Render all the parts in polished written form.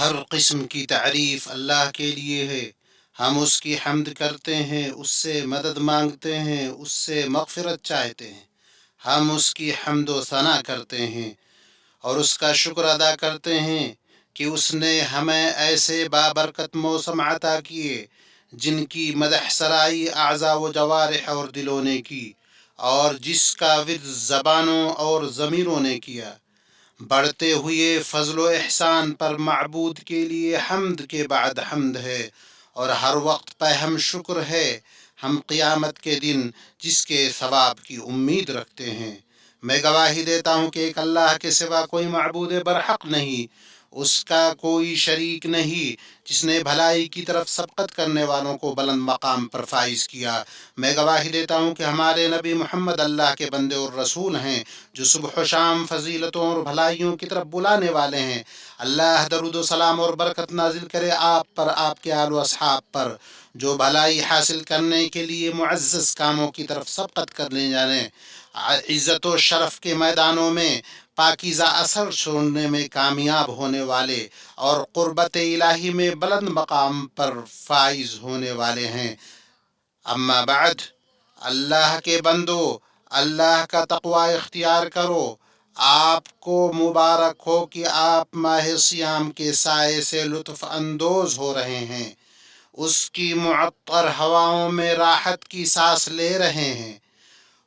ہر قسم کی تعریف اللہ کے لیے ہے۔ ہم اس کی حمد کرتے ہیں، اس سے مدد مانگتے ہیں، اس سے مغفرت چاہتے ہیں۔ ہم اس کی حمد و ثنا کرتے ہیں اور اس کا شکر ادا کرتے ہیں کہ اس نے ہمیں ایسے بابرکت موسم عطا کیے جن کی مدح سرائی اعضاء و جوارح اور دلوں نے کی، اور جس کا ورد زبانوں اور ضمیروں نے کیا۔ بڑھتے ہوئے فضل و احسان پر معبود کے لیے حمد کے بعد حمد ہے، اور ہر وقت پہ ہم شکر ہے۔ ہم قیامت کے دن جس کے ثواب کی امید رکھتے ہیں۔ میں گواہی دیتا ہوں کہ ایک اللہ کے سوا کوئی معبود برحق نہیں، اس کا کوئی شریک نہیں، جس نے بھلائی کی طرف سبقت کرنے والوں کو بلند مقام پر فائز کیا۔ میں گواہی دیتا ہوں کہ ہمارے نبی محمد اللہ کے بندے اور رسول ہیں، جو صبح و شام فضیلتوں اور بھلائیوں کی طرف بلانے والے ہیں۔ اللہ درود و سلام اور برکت نازل کرے آپ پر، آپ کے آل و اصحاب پر، جو بھلائی حاصل کرنے کے لیے معزز کاموں کی طرف سبقت کرنے جانے، عزت و شرف کے میدانوں میں پاکیزہ اثر چھوڑنے میں کامیاب ہونے والے اور قربت الہی میں بلند مقام پر فائز ہونے والے ہیں۔ اما بعد، اللہ کے بندو، اللہ کا تقوی اختیار کرو۔ آپ کو مبارک ہو کہ آپ ماہ سیام کے سائے سے لطف اندوز ہو رہے ہیں، اس کی معطر ہواؤں میں راحت کی سانس لے رہے ہیں۔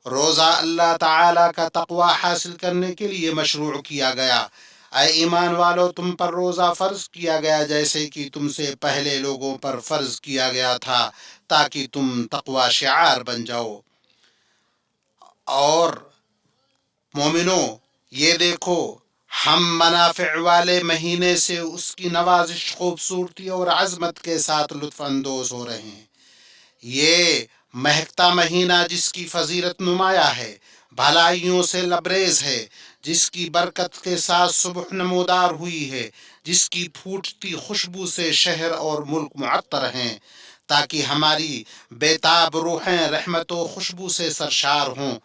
روزہ اللہ تعالیٰ کا تقوی حاصل کرنے کے لیے مشروع کیا گیا۔ اے ایمان والو، تم پر روزہ فرض کیا گیا جیسے کہ تم سے پہلے لوگوں پر فرض کیا گیا تھا، تاکہ تم تقوی شعار بن جاؤ۔ اور مومنو، یہ دیکھو، ہم منافع والے مہینے سے اس کی نوازش، خوبصورتی اور عظمت کے ساتھ لطف اندوز ہو رہے ہیں۔ یہ مہکتا مہینہ جس کی فضیلت نمایاں ہے، بھلائیوں سے لبریز ہے، جس کی برکت کے ساتھ صبح نمودار ہوئی ہے، جس کی پھوٹتی خوشبو سے شہر اور ملک معطر ہیں، تاکہ ہماری بیتاب روحیں رحمت و خوشبو سے سرشار ہوں۔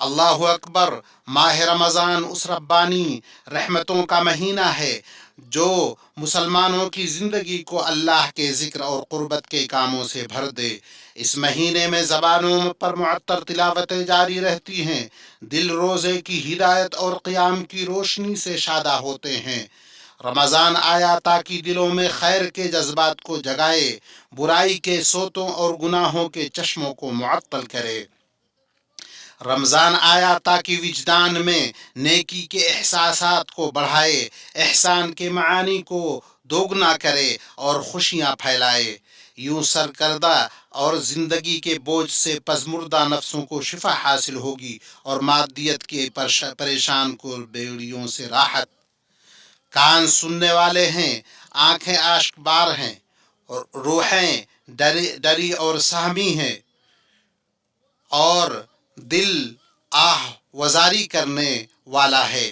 اللہ اکبر! ماہ رمضان اس ربانی رحمتوں کا مہینہ ہے جو مسلمانوں کی زندگی کو اللہ کے ذکر اور قربت کے کاموں سے بھر دے۔ اس مہینے میں زبانوں پر معطر تلاوتیں جاری رہتی ہیں، دل روزے کی ہدایت اور قیام کی روشنی سے شادہ ہوتے ہیں۔ رمضان آیا تاکہ دلوں میں خیر کے جذبات کو جگائے، برائی کے سوتوں اور گناہوں کے چشموں کو معطل کرے۔ رمضان آیا تاکہ وجدان میں نیکی کے احساسات کو بڑھائے، احسان کے معانی کو دوگنا کرے اور خوشیاں پھیلائے۔ یوں سرکردہ اور زندگی کے بوجھ سے پزمردہ نفسوں کو شفا حاصل ہوگی اور مادیت کے پریشان کو بیڑیوں سے راحت۔ کان سننے والے ہیں، آنکھیں اشک بار ہیں، اور روحیں ڈری اور سہمی ہیں، اور دل آہ وزاری کرنے والا ہے،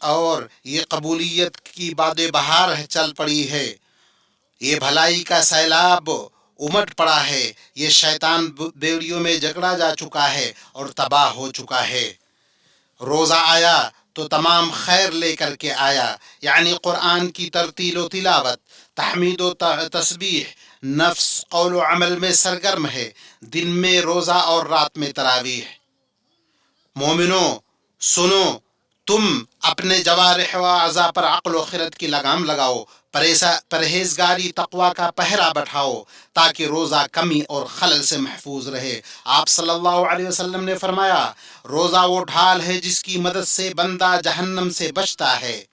اور یہ قبولیت کی باد بہار چل پڑی ہے۔ یہ بھلائی کا سیلاب امٹ پڑا ہے، یہ شیطان بیڑیوں میں جکڑا جا چکا ہے اور تباہ ہو چکا ہے۔ روزہ آیا تو تمام خیر لے کر کے آیا، یعنی قرآن کی ترتیل و تلاوت، تحمید و تسبیح، نفس قول و عمل میں سرگرم ہے، دن میں روزہ اور رات میں تراویح۔ مومنو، سنو، تم اپنے جوارح و اعضاء پر عقل و خرد کی لگام لگاؤ، پرہیزگاری تقوی کا پہرا بٹھاؤ، تاکہ روزہ کمی اور خلل سے محفوظ رہے۔ آپ صلی اللہ علیہ وسلم نے فرمایا، روزہ وہ ڈھال ہے جس کی مدد سے بندہ جہنم سے بچتا ہے،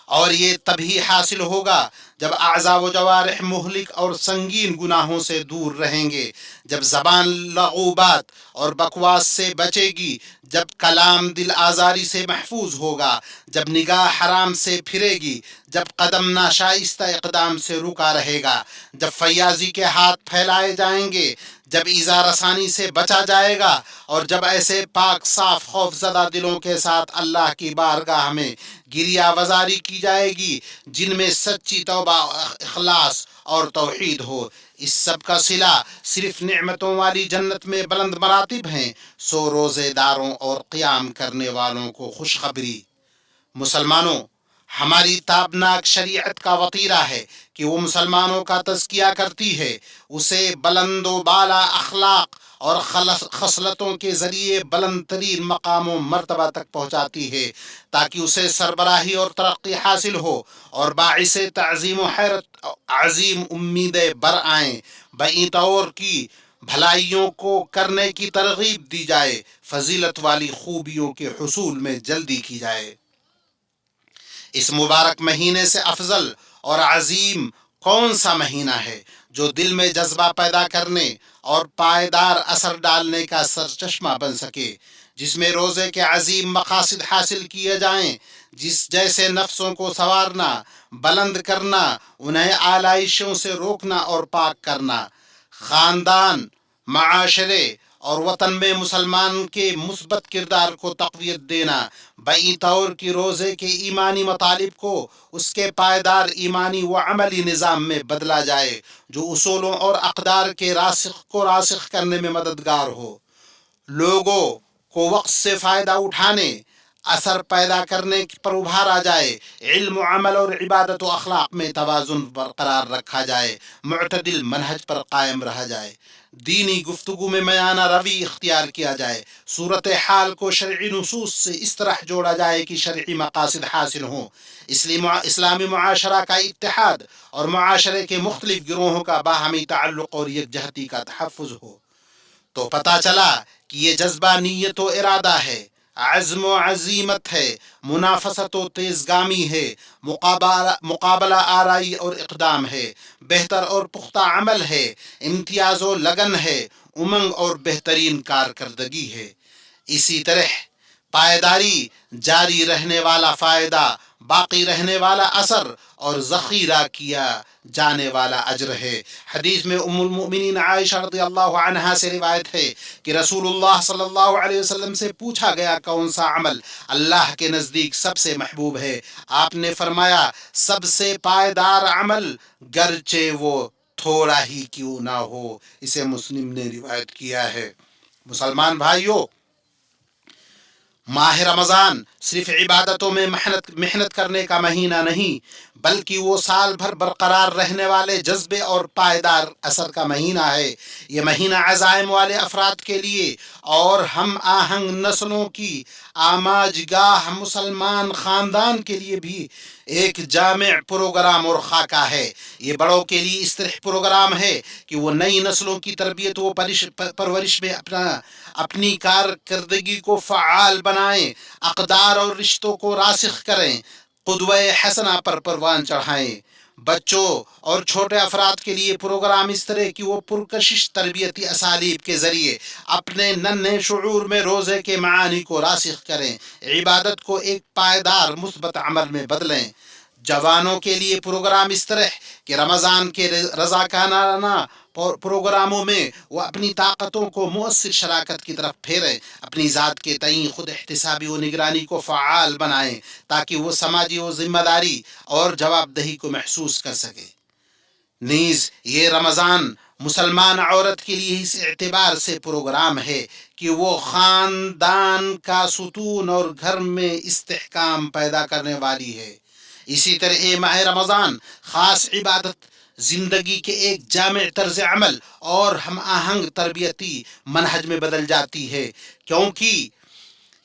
اور یہ تبھی حاصل ہوگا جب اعضاء و جوارح مہلک اور سنگین گناہوں سے دور رہیں گے، جب زبان لغوبات اور بکواس سے بچے گی، جب کلام دل آزاری سے محفوظ ہوگا، جب نگاہ حرام سے پھرے گی، جب قدم ناشائستہ اقدام سے رکا رہے گا، جب فیاضی کے ہاتھ پھیلائے جائیں گے، جب ایذا رسانی سے بچا جائے گا، اور جب ایسے پاک صاف خوف زدہ دلوں کے ساتھ اللہ کی بارگاہ میں گریہ وزاری کی جائے گی جن میں سچی توبہ، اخلاص اور توحید ہو۔ اس سب کا صلہ صرف نعمتوں والی جنت میں بلند مراتب ہیں۔ سو روزے داروں اور قیام کرنے والوں کو خوشخبری۔ مسلمانوں، हमारी ताबनाक शरीयत का वतीरा है कि वो मुसलमानों का तज़किया करती है, उसे बुलंदो बाला अखलाक और खसलतों के ज़रिए बुलंद तरीन मकाम व मर्तबा तक पहुँचाती है, ताकि उसे सरबराही और तरक्की हासिल हो और बाइसे तज़ीम व हैरत अज़ीम उम्मीदें बर आएँ। बई तौर की भलाइयों को करने की तरगीब दी जाए, फजीलत वाली खूबियों के हुसूल में जल्दी की जाए। इस मुबारक महीने से अफजल और अजीम कौन सा महीना है जो दिल में जज्बा पैदा करने और पायदार असर डालने का सरचश्मा बन सके, जिसमें रोज़े के अजीम मकासद हासिल किए जाएं, जिस जैसे नफ्सों को संवारना, बुलंद करना, उन्हें आलाइशों से रोकना और पाक करना, ख़ानदान, माशरे और वतन में मुसलमान के मुस्बत किरदार को तक़वियत देना, बई तौर की रोज़े के ईमानी मतालिब को उसके पायदार ईमानी व अमली निज़ाम में बदला जाए, जो उसूलों और अक़दार के रासिख़ करने में मददगार हो। लोगों को वक्त से फ़ायदा उठाने, असर पैदा करने पर उभारा जाए, इल्म, अमल और इबादत व अखलाक में तवाज़ुन बरकरार रखा जाए, मुअतदिल मनहज पर कायम रहा जाए, दीनी गुफ्तगू में मयाना रवि इख्तियार किया जाए, सूरत हाल को शरई नुसूस से इस तरह जोड़ा जाए कि शरई मकासद हासिल हों, इस्लामी मुआशरा का इत्तेहाद और मुआशरे के मुख्तलिफ गिरोहों का बाहमी ताल्लुक़ और यकजहती का तहफ़्फ़ुज़ हो। तो पता चला कि ये जज्बा नीयत व इरादा है, अज़्म व अज़ीमत है, मुनाफसत व तेज़गामी है, मुकाबला आराई और इक़दाम है, बेहतर और पुख्ता अमल है, इम्तियाज़ व लगन है, उमंग और बेहतरीन कारकर्दगी है। इसी तरह पायदारी, जारी रहने वाला फ़ायदा, बाकी रहने वाला असर और ज़ख़ीरा किया जाने वाला अजर है। हदीस में उम्मुल मोमिनीन आयशा रज़ियल्लाहु अन्हा से रिवायत है कि रसूलुल्लाह सल्लल्लाहु अलैहि वसल्लम से पूछा गया कौन सा अमल अल्लाह के नज़दीक सबसे महबूब है। आपने फरमाया सबसे पायदार अमल, गरचे वो थोड़ा ही क्यों ना हो। इसे मुस्लिम ने रिवायत किया है। मुसलमान भाइयों, माह रमज़ान सिर्फ इबादतों में मेहनत करने का महीना नहीं, बल्कि वो साल भर बरकरार रहने वाले जज्बे और पायदार असर का महीना है। ये महीना अज़ाइम वाले अफराद के लिए और हम आहंग नस्लों की आमाजगाह मुसलमान ख़ानदान के लिए भी एक जामे प्रोग्राम और खाका है। ये बड़ों के लिए इस तरह प्रोग्राम है कि वो नई नस्लों की तरबियत व परवरिश में अपनी कारकर्दगी को फ़आल बनाएं, अक़दार और रिश्तों को रासिख़ करें, क़ुदवे हसना पर परवान चढ़ाएं। बच्चों और छोटे अफराद के लिए प्रोग्राम इस तरह की वो पुरकशिश तरबियती असालीब के ज़रिए अपने नन्हे शुऊर में रोज़े के मानी को रासिख़ करें, इबादत को एक पायदार मुस्बत अमल में बदलें। जवानों के लिए प्रोग्राम इस तरह कि रमज़ान के रज़ाकाराना प्रोग्रामों में वह अपनी ताकतों को मुअस्सिर शराकत की तरफ फेरें, अपनी ज़ात के तईं खुद एहतिसाबी व निगरानी को फ़आल बनाएं, ताकि वो समाजी व ज़िम्मेदारी और जवाबदेही को महसूस कर सके। नीज़ ये रमज़ान मुसलमान औरत के लिए इस एतबार से प्रोग्राम है कि वो ख़ानदान का सुतून और घर में इस्तेहकाम पैदा करने वाली है। इसी तरह ये माह रमज़ान ख़ास इबादत ज़िंदगी के एक जामे तर्ज़ अमल और हम आहंग तरबियती मनहज में बदल जाती है, क्योंकि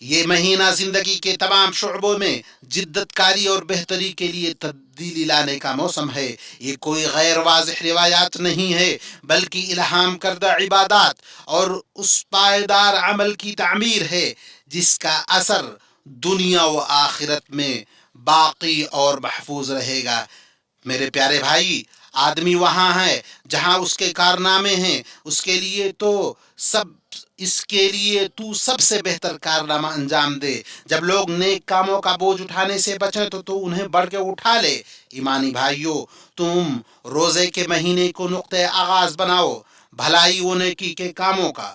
ये महीना ज़िंदगी के तमाम शुअबों में जिद्दतकारी और बेहतरी के लिए तब्दीली लाने का मौसम है। ये कोई गैर वाज़िह रिवायात नहीं है, बल्कि इल्हाम करदा इबादात और उस पायदार अमल की तामीर है जिसका असर दुनिया व आखिरत में बाकी और महफूज रहेगा। मेरे प्यारे भाई, आदमी वहाँ है जहाँ उसके कारनामे हैं, उसके लिए तो सब इसके लिए तू सबसे बेहतर कारनामा अंजाम दे। जब लोग नेक कामों का बोझ उठाने से बचें तो तू उन्हें बढ़ के उठा ले। ईमानी भाइयों, तुम रोज़े के महीने को नुक्ते आगाज़ बनाओ भलाई व नेकी के कामों का,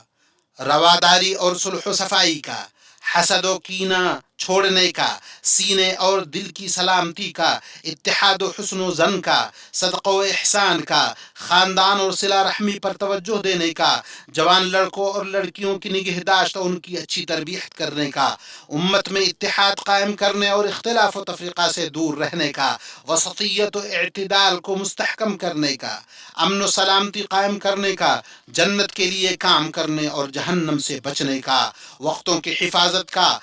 रवादारी और सुलह सफ़ाई का, हसद व कीना छोड़ने का, सीने और दिल की सलामती का, इत्तेहाद और हुस्न ज़न का, सदक़ा व इहसान का, ख़ानदान और सिला रहमी पर तवज्जो देने का, जवान लड़कों और लड़कियों की निगहदाश्त और उनकी अच्छी तरबियत करने का, उम्मत में इत्तेहाद कायम करने और इख्तिलाफ व तफरीक़ा से दूर रहने का, वसतियत व इअ्तिदाल को मुस्तहकम करने का, अमन व सलामती कायम करने का, जन्नत के लिए काम करने और जहन्नम से बचने का, वक्तों की हिफाजत का,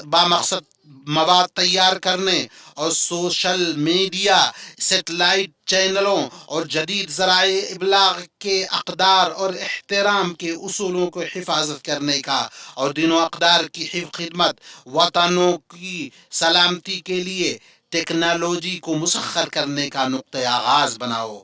बामकसद मवाद तैयार करने और सोशल मीडिया, सेटेलाइट चैनलों और जदीद ज़राए इबलाग के अक़दार और एहतराम के उसूलों को हिफाजत करने का और दीन व अक़दार की खिदमत, वतनों की सलामती के लिए टेक्नोलॉजी को मुसख्खर करने का नुक्ते आगाज़ बनाओ।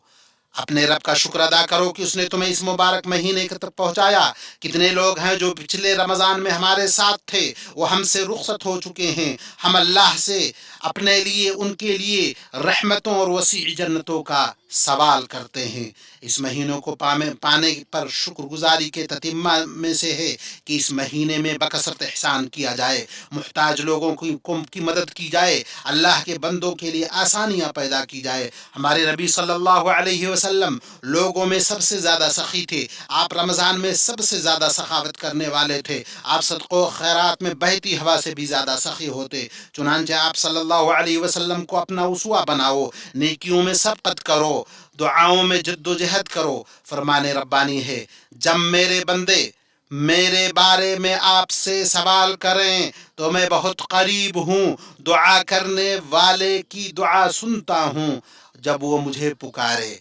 अपने रब का शुक्र अदा करो कि उसने तुम्हें इस मुबारक महीने तक पहुंचाया। कितने लोग हैं जो पिछले रमज़ान में हमारे साथ थे, वो हमसे रुखसत हो चुके हैं। हम अल्लाह से अपने लिए, उनके लिए रहमतों और वसी जन्नतों का सवाल करते हैं। इस महीनों को पाने पर शुक्रगुजारी के ततिम्मा में से है कि इस महीने में बकसरत एहसान किया जाए, मुहताज लोगों की मदद की जाए, अल्लाह के बंदों के लिए आसानियाँ पैदा की जाए। हमारे नबी सल्लल्लाहु अलैहि वसल्लम लोगों में सबसे ज़्यादा सखी थे। आप रमज़ान में सबसे ज़्यादा सखावत करने वाले थे। आप सदक़ो खैरात में बहती हवा से भी ज़्यादा सखी होते। चुनांचे आप सल्लल्लाहु अलैहि वसल्लम को अपना उसवा बनाओ, नेकियों में सबकत करो, दुआओं में जद्दोजहद करो। फरमाने रब्बानी है, जब मेरे बंदे मेरे बारे में आपसे सवाल करें तो मैं बहुत करीब हूँ, दुआ करने वाले की दुआ सुनता हूँ जब वो मुझे पुकारे।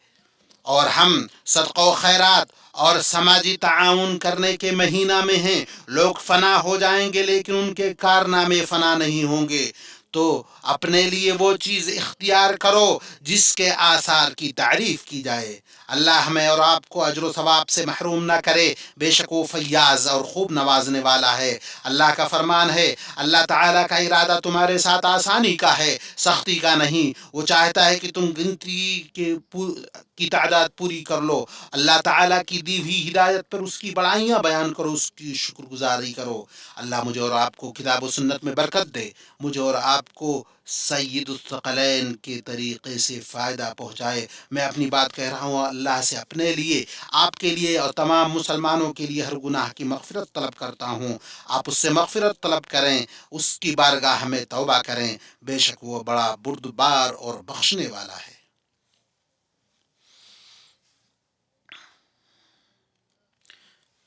और हम सदक़ा खैरात और समाजी ताउन करने के महीना में हैं। लोग फना हो जाएंगे लेकिन उनके कारनामे फना नहीं होंगे। तो अपने लिए वो चीज़ इख्तियार करो जिसके आसार की तारीफ की जाए। अल्लाह हमें और आपको अजर सवाब से महरूम ना करे। बेशक वो फैयाज़ और खूब नवाजने वाला है। अल्लाह का फरमान है, अल्लाह ताला का इरादा तुम्हारे साथ आसानी का है, सख्ती का नहीं। वो चाहता है कि तुम गिनती की तादाद पूरी कर लो। अल्लाह ताला की दी हुई हिदायत पर उसकी बड़ाइयाँ बयान करो, उसकी शुक्रगुजारी करो। अल्लाह मुझे और आपको किताब व सुन्नत में बरकत दे, मुझे और आपको सय्यदुस्सक़लैन के तरीक़े से फ़ायदा पहुँचाए। मैं अपनी बात कह रहा हूँ अल्लाह से अपने लिए, आपके लिए और तमाम मुसलमानों के लिए हर गुनाह की मग़फ़िरत तलब करता हूँ। आप उससे मग़फ़िरत तलब करें, उसकी बारगाह में तौबा करें। बेशक वो बड़ा बुर्दबार और बख्शने वाला है।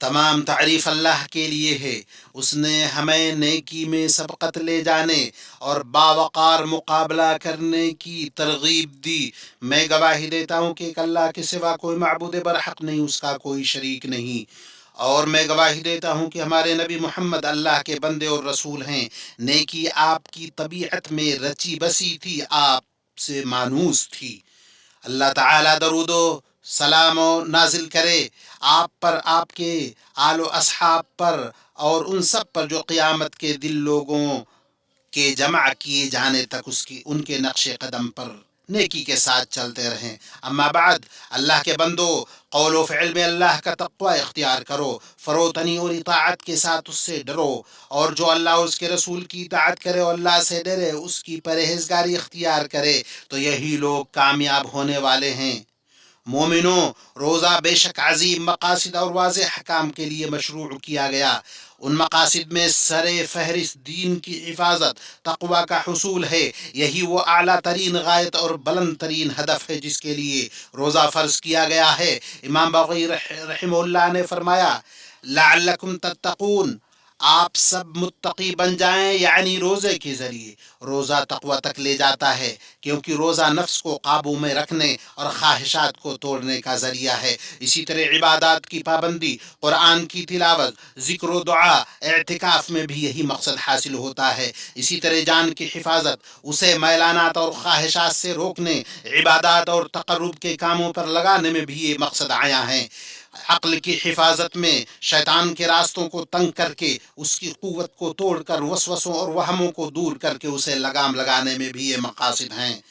तमाम तारीफ़ अल्लाह के लिए है। उसने हमें नेकी में सबकत ले जाने और बावक़ार मुकाबला करने की तरगीब दी। मैं गवाही देता हूँ कि एक अल्लाह के सिवा कोई माबूद बरहक नहीं, उसका कोई शरीक नहीं। और मैं गवाही देता हूँ कि हमारे नबी मोहम्मद अल्लाह के बंदे और रसूल हैं। नेकी आपकी तबीयत में रची बसी थी, आपसे मानूस थी। अल्लाह ताला दरूदो सलामो नाजिल करे आप पर, आपके आलो असहाब पर और उन सब पर जो क़यामत के दिन लोगों के जमा किए जाने तक उसकी उनके नक्शे कदम पर नेकी के साथ चलते रहें। अम्मा बाद, अल्लाह के बंदो, कौल व फ़िल में अल्लाह का तक़वा इख्तियार करो, फ़रोतनी और इताअत के साथ उससे डरो। और जो अल्लाह और उसके रसूल की इताअत करे और अल्लाह से डरे, उसकी परहेज़गारी इख्तियार करे, तो यही लोग कामयाब होने वाले हैं। मोमिनो, रोज़ा बेशक अजीम मकासिद और वाज़ेह हकाम के लिए मशरूअ किया गया। उन मकासिद में सरे फहरिस्त दीन की हिफाजत, तक़वा का हुसूल है। यही वो आला तरीन गायत और बुलंद तरीन हदफ है जिसके लिए रोज़ा फ़र्ज़ किया गया है। इमाम बग़वी रहमहुल्लाह ने फरमाया, लअल्लकुम तत्तक़ून, आप सब मुत्तकी बन जाएं, यानी रोज़े के ज़रिए। रोज़ा तक़वा तक ले जाता है क्योंकि रोज़ा नफ्स को काबू में रखने और ख्वाहिशात को तोड़ने का ज़रिया है। इसी तरह इबादत की पाबंदी, कुरान की तिलावत, ज़िक्र व दुआ, एतिकाफ़ में भी यही मकसद हासिल होता है। इसी तरह जान की हिफाजत, उसे मैलानात और ख्वाहिशात से रोकने, इबादत और तक़र्रुब के कामों पर लगाने में भी ये मकसद आया है। अक्ल की हिफाजत में शैतान के रास्तों को तंग करके उसकी क़ुव्वत को तोड़कर वसवसों और वहमों को दूर करके उसे लगाम लगाने में भी ये मकासद हैं।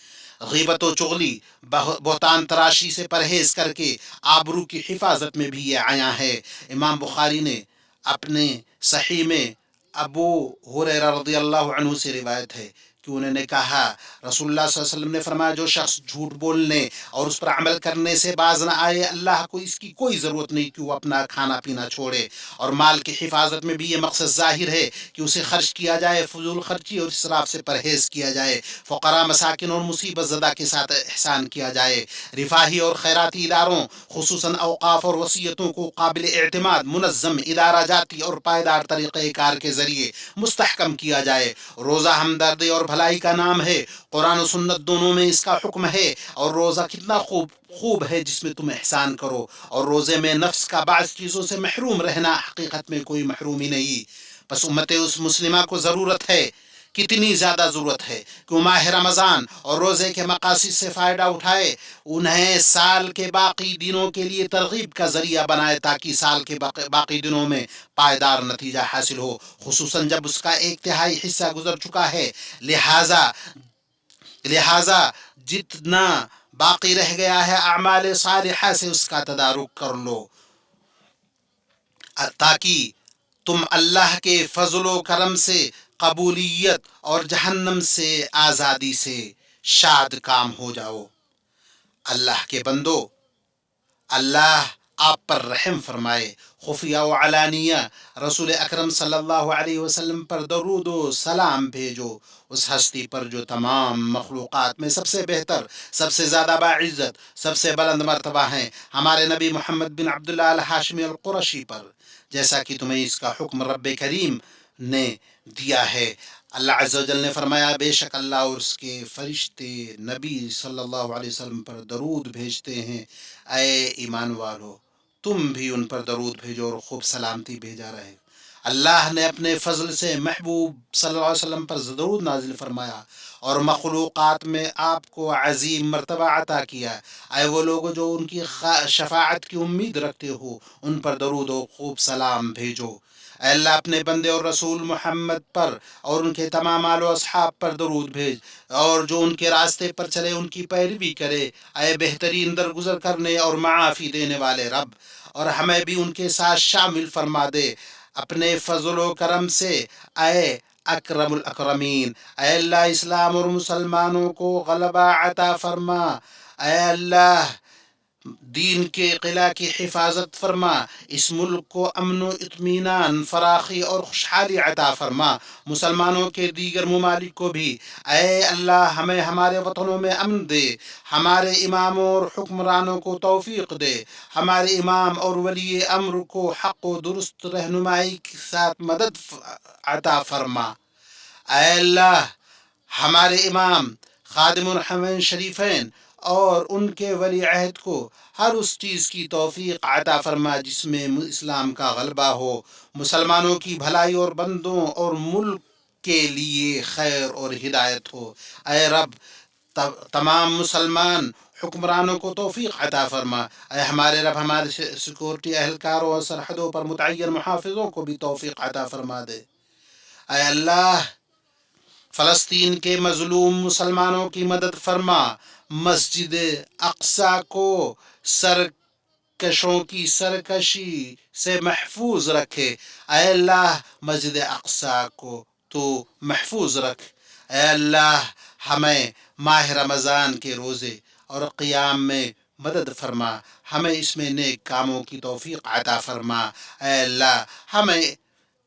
ग़ीबत व चुगली, बहतान तराशी से परहेज़ करके आबरू की हिफाजत में भी ये आया है। इमाम बुखारी ने अपने सही में अबू हुरैरा रज़ियल्लाहु अन्हु से रिवायत है कि उन्होंने कहा, रसूलुल्लाह सल्लल्लाहु अलैहि वसल्लम ने फरमाया, जो शख्स झूठ बोलने और उस पर अमल करने से बाज न आए, अल्लाह को इसकी कोई ज़रूरत नहीं कि वो अपना खाना पीना छोड़े। और माल की हिफाजत में भी ये मकसद ज़ाहिर है कि उसे खर्च किया जाए, फजूल खर्ची और इसराफ से परहेज़ किया जाए, फ़क़रा मसाकिन और मुसीबत ज़दा के साथ एहसान किया जाए, रिफाही और खैराती इदारों खुसूसन औक़ाफ़ और वसीयतों को काबिल एतमाद मुनज़्ज़म इदारा जाती और पायदार तरीक़ेकार के ज़रिए मुस्तहकम किया जाए। रोज़ा हमदर्दी और भलाई का नाम है, कुरान और सुन्नत दोनों में इसका हुक्म है। और रोज़ा कितना खूब है जिसमें तुम एहसान करो, और रोज़े में नफ्स का बाज़ चीज़ों से महरूम रहना हकीकत में कोई महरूमी नहीं। बस उम्मत उस मुस्लिमा को ज़रूरत है, कितनी ज़्यादा ज़रूरत है कि माह रमज़ान और रोज़े के मकासद से फ़ायदा उठाए, उन्हें साल के बाकी दिनों के लिए तरगीब का ज़रिया बनाए, ताकि साल के बाकी दिनों में पायदार नतीजा हासिल हो, खुसूसन जब उसका 1/3 हिस्सा गुजर चुका है। लिहाजा लिहाजा जितना बाकी रह गया है अमाल सालिहा से उसका तदारुक कर लो, ताकि तुम अल्लाह के फजलो करम से कबूलियत और जहन्नम से आज़ादी से शाद काम हो जाओ। अल्लाह के बंदो, अल्लाह आप पर रहम फरमाए। खुफिया व अलानिया रसूल अकरम सल्लल्लाहु अलैहि वसल्लम पर दरूद व सलाम भेजो, उस हस्ती पर जो तमाम मखलूक़ात में सबसे बेहतर, सबसे ज़्यादा बाइज़्ज़त, सबसे बुलंद मर्तबा हैं, हमारे नबी मोहम्मद बिन अब्दुल्लाह अल हाशमी अल कुरैशी पर, जैसा कि तुम्हें इसका हुक्म रब्बे करीम ने दिया है। अल्लाह अज़्ज़ व जल ने फरमाया, बेशक अल्लाह और उसके फरिश्ते नबी सल्लल्लाहु अलैहि वसल्लम पर दरूद भेजते हैं। ऐ ईमान वालो, तुम भी उन पर दरूद भेजो और खूब सलामती भेजा रहे। अल्लाह ने अपने फजल से महबूब सल्लल्लाहु अलैहि वसल्लम पर दरूद नाजिल फरमाया और मखलूक़ात में आपको अजीम मर्तबा अता किया। आए वो लोग जो उनकी शफाअत की उम्मीद रखते हो, उन पर दरूद और खूब सलाम भेजो। अल्लाह अपने बंदे और रसूल मोहम्मद पर और उनके तमाम आलो अस्हाब पर दरूद भेज, और जो उनके रास्ते पर चले उनकी पैरवी करे। अय बेहतरीन दरगुजर करने और माफ़ी देने वाले रब, और हमें भी उनके साथ शामिल फरमा दे अपने फजलो करम से। अय अकरमुल अकरमीन, अय अल्लाह इस्लाम और मुसलमानों को गलबा अता फरमा। अय अल्लाह दीन के किला की हिफाजत फरमा, इस मुल्क को अमन इत्मीनान फराखी और खुशहाली अता फरमा, मुसलमानों के दीगर ममालिक को भी। ऐ अल्लाह हमें हमारे वतनों में अमन दे, हमारे इमामों और हुक्मरानों को तौफीक दे, हमारे इमाम और वली अम्र को हक़ व दुरुस्त रहनुमाई के साथ मदद अता फरमा। ऐ अल्लाह हमारे इमाम खादिमुल हरमैन शरीफैन और उनके वली अहद को हर उस चीज़ की तौफीक अता फरमा जिसमें इस्लाम का गलबा हो, मुसलमानों की भलाई और बंदों और मुल्क के लिए खैर और हिदायत हो। ऐ रब तमाम मुसलमान हुक्मरानों को तौफीक अता फरमा। ऐ हमारे रब हमारे सिक्योरिटी अहलकारों और सरहदों पर मुतअय्यन मुहाफिजों को भी तौफीक अता फरमा दे। ऐ अल्लाह फ़लस्तीन के मज़लूम मुसलमानों की मदद फरमा, मस्जिद अक़सा को सरकशों की सरकशी से महफूज रखे। ऐ अल्लाह मस्जिद अक़सा को तो महफूज रख। ऐ अल्लाह हमें माह रमज़ान के रोज़े और क़ियाम में मदद फरमा, हमें इसमें नेक कामों की तौफीक अता फरमा। ऐ अल्लाह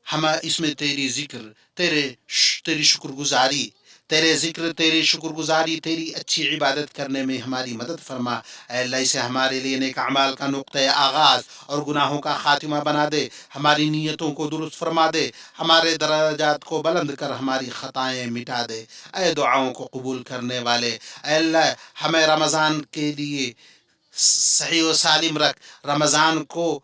हम इसमें तेरी ज़िक्र, तेरी शुक्रगुजारी, तेरे ज़िक्र, तेरी शुक्रगुजारी, तेरी अच्छी इबादत करने में हमारी मदद फरमा। ऐ अल्लाह इसे हमारे लिए नेक अमाल का नुक्ते आगाज़ और गुनाहों का खातिमा बना दे, हमारी नीयतों को दुरुस्त फरमा दे, हमारे दराजात को बुलंद कर हमारी ख़ताएँ मिटा दे। ऐ दुआओं को कबूल करने वाले, ऐ अल्लाह हमें रमज़ान के लिए सही व सालिम रख, रमज़ान को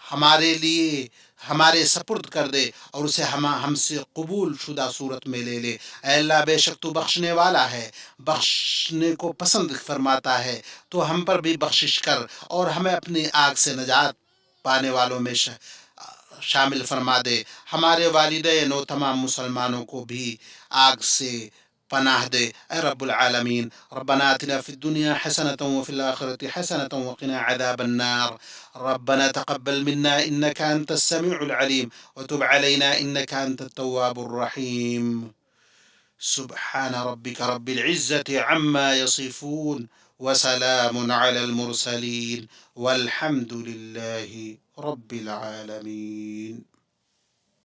हमारे लिए हमारे सपुर्द कर दे और उसे हमसे कबूल शुदा सूरत में ले ले। ऐ अल्लाह बेशक तू बख्शने वाला है, बख्शने को पसंद फरमाता है, तो हम पर भी बख्शिश कर और हमें अपनी आग से नजात पाने वालों में शामिल फरमा दे। हमारे वालिदैन और तमाम मुसलमानों को भी आग से پناہ دے اے رب العالمین. ربنا آتنا في الدنيا حسنة وفي الآخرة حسنة وقنا عذاب النار. ربنا تقبل منا إنك أنت السميع العليم وتب علينا إنك أنت التواب الرحيم. سبحان ربك رب العزة عما يصفون وسلام على المرسلين والحمد لله رب العالمين.